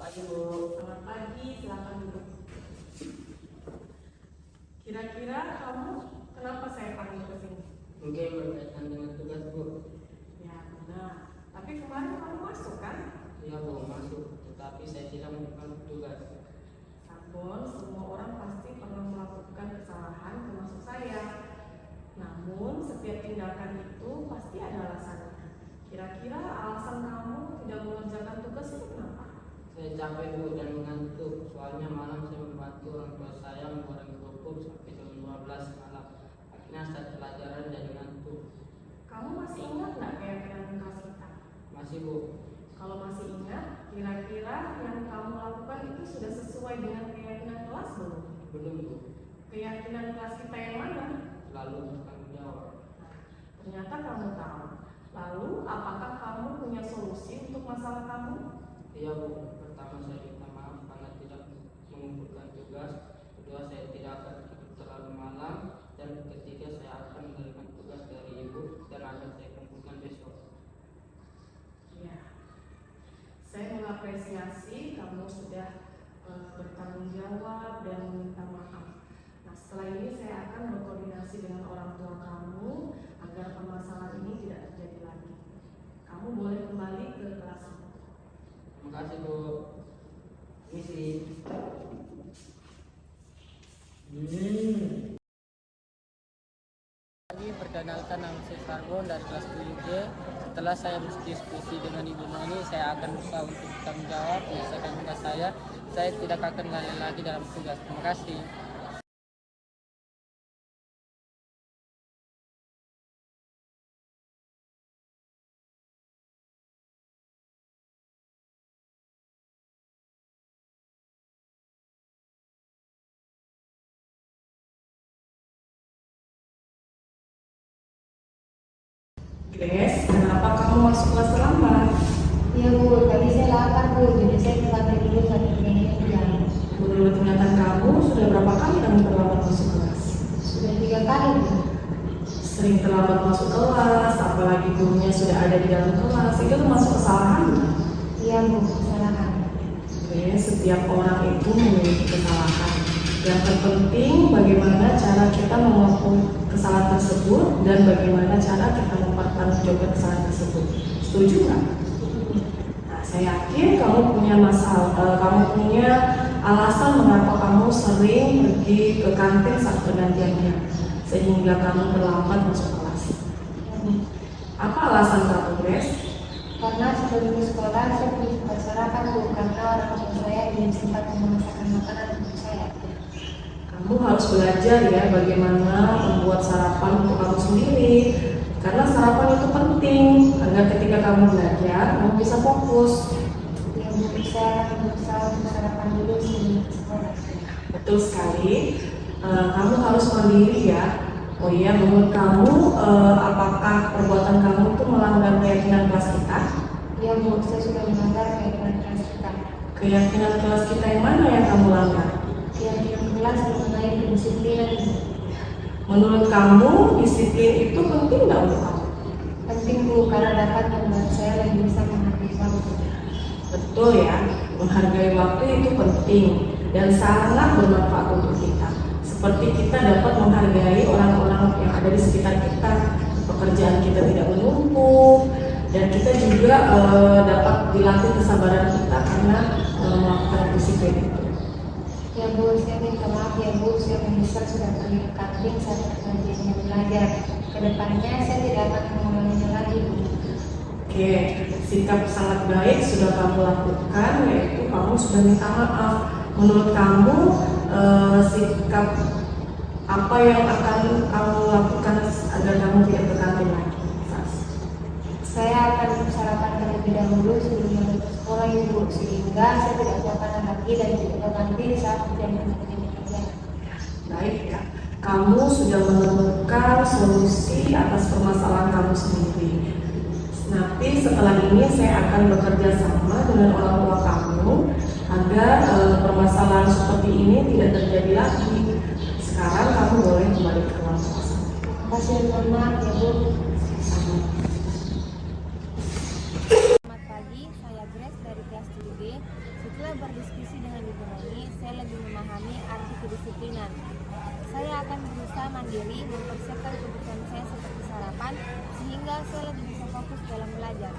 Pagi Bu. Selamat pagi, silakan duduk. Kira-kira kamu kenapa saya panggil ke sini? Mungkin berkaitan dengan tugas Bu. Ya benar. Tapi kemarin kamu masuk kan? Iya Bu, masuk. Tetapi saya tidak melakukan tugas. Sabon, semua orang pasti pernah melakukan kesalahan termasuk saya. Namun setiap tindakan itu pasti ada alasannya. Kira-kira alasan kamu tidak mengerjakan tugas itu kenapa? Saya capek Bu dan mengantuk. Soalnya malam saya membantu orang tua saya menggoreng kerupuk sampai jam 12 malam. Akhirnya saat pelajaran jadi ngantuk. Kamu masih ingat nggak keyakinan kelas kita? Masih Bu. Kalau masih ingat, kira-kira yang kamu lakukan itu sudah sesuai dengan keyakinan kelas belum? Belum Bu. Keyakinan kelas kita yang mana? Lalu bertanggung jawab. Nah, ternyata kamu tahu. Lalu, apakah kamu punya solusi untuk masalah kamu? Iya Bu. Pertama saya minta maaf karena tidak mengumpulkan tugas. Kedua saya tidak akan tidur terlalu malam. Dan ketiga saya akan menerima tugas dari Ibu dan akan saya kumpulkan besok. Ya, saya mengapresiasi kamu sudah bertanggung jawab dan meminta maaf. Nah, setelah ini saya akan berkoordinasi dengan orang tua kamu agar permasalahan ini tidak terjadi lagi. Kamu boleh kembali ke kelas. Terima kasih Bu. Misi. Perkenalkan, nama saya Sargon dari kelas 7G. Setelah saya berdiskusi dengan Ibu Noni, saya akan berusaha untuk bertanggung jawab menyelesaikan tugas saya. Saya tidak akan lalai lagi dalam tugas. Terima kasih. Grace, kenapa kamu masuk kelas terlambat? Iya Bu, tadi saya lapar Bu, jadi saya terlambat dulu sampai pengennya pulang. Menurut ingatan kamu, sudah berapa kali kamu terlambat masuk kelas? Sudah 3 kali Bu. Sering terlambat masuk kelas, apalagi gurunya sudah ada di dalam kelas, itu termasuk kesalahan? Iya Bu, kesalahan. Oke, setiap orang itu memiliki kesalahan. Yang terpenting bagaimana cara kita mengakui kesalahan tersebut dan bagaimana cara kita mempertanggungjawabkan kesalahan tersebut. Setuju nggak? Nah, saya yakin kamu punya kamu punya alasan mengapa kamu sering pergi ke kantin saat pergantiannya sehingga kamu terlambat masuk kelas. Apa alasan kamu, Grace? Karena sebelum ke sekolah saya belum sempat sarapan Bu, karena orang tua saya belum sempat memasakkan makanan untuk saya. Kamu harus belajar ya bagaimana membuat sarapan untuk kamu sendiri. Karena sarapan itu penting agar ketika kamu belajar, kamu bisa fokus. Iya Bu, saya akan berusaha untuk sarapan dulu sebelum ke sekolah. Betul sekali. Kamu harus mandiri ya. Oh iya, menurut kamu apakah perbuatan kamu itu melanggar keyakinan kelas kita? Iya Bu, saya sudah melanggar keyakinan kelas kita. Keyakinan kelas kita yang mana yang kamu langgar? Keyakinan kelas mengenai kedisiplinan Bu. Menurut kamu disiplin itu penting nggak untuk kamu? Penting Bu, karena dapat membuat saya lebih bisa menghargai waktu. Betul ya, menghargai waktu itu penting dan sangat bermanfaat untuk kita. Seperti kita dapat menghargai orang-orang yang ada di sekitar kita, pekerjaan kita tidak menumpuk, dan kita juga dapat dilatih kesabaran kita karena melakukan disiplin itu. Ya Bu, saya minta maaf ya Bu, saya menyesal sudah pergi ke kantin saat perjanjiannya belajar. Kedepannya saya tidak akan mengulanginya lagi Bu. Oke, sikap sangat baik sudah kamu lakukan, yaitu kamu sudah minta maaf. Menurut kamu, sikap apa yang akan kamu lakukan agar kamu tidak ke kantin lagi? Saya akan sarapan terlebih dahulu sebelum masuk ke sekolah Ibu, sehingga saya tidak makanan lagi dan tidak ke kantin saat jam kerja. Baik ya, kamu sudah menemukan solusi atas permasalahan kamu sendiri. Nanti setelah ini saya akan bekerja sama dengan orang tua kamu agar permasalahan seperti ini tidak terjadi lagi. Sekarang kamu boleh kembali ke kelas. Terima kasih, maaf ya Bu. Selamat pagi, saya Grace dari kelas 7B. Setelah bisa mandiri mempersiapkan kebutuhan saya seperti sarapan, sehingga saya lebih bisa fokus dalam belajar.